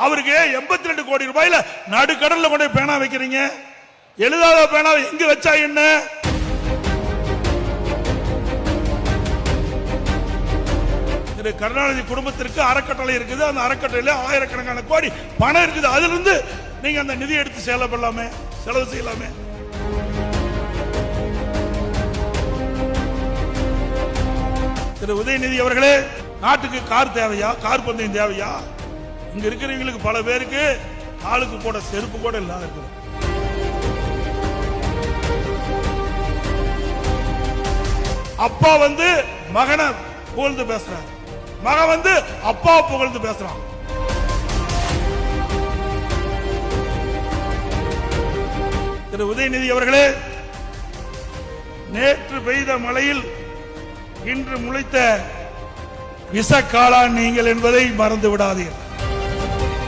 அவருக்கு 82 கோடி ரூபாயில நடுக்கடல்ல கொண்டு பேனா வைக்கிறீங்க. எழுதாத பேனா எங்க வச்சா என்ன? திரு கருணாநிதி குடும்பத்திற்கு அறக்கட்டளை இருக்குது. அந்த அறக்கட்டளையில ஆயிரக்கணக்கான கோடி பணம் இருக்குது. அதுல இருந்து நீங்க அந்த நிதி எடுத்து செலவு செய்யலாமே. திரு உதயநிதி அவர்களே, நாட்டுக்கு கார் தேவையா? கார் பந்தயம் தேவையா? இங்க இருக்கிறவங்களுக்கு பல பேருக்கு காலுக்கு போட செருப்பு கூட இல்லாத இருக்குது. அப்பா மகனை புகழ்ந்து பேசுறான், மகன் அப்பா புகழ்ந்து பேசுறான். திரு உதயநிதி அவர்களே, நேற்று பெய்த மழையில் இன்று முளைத்த விஷ காளான் நீங்கள் என்பதை மறந்து விடாதீர்கள்.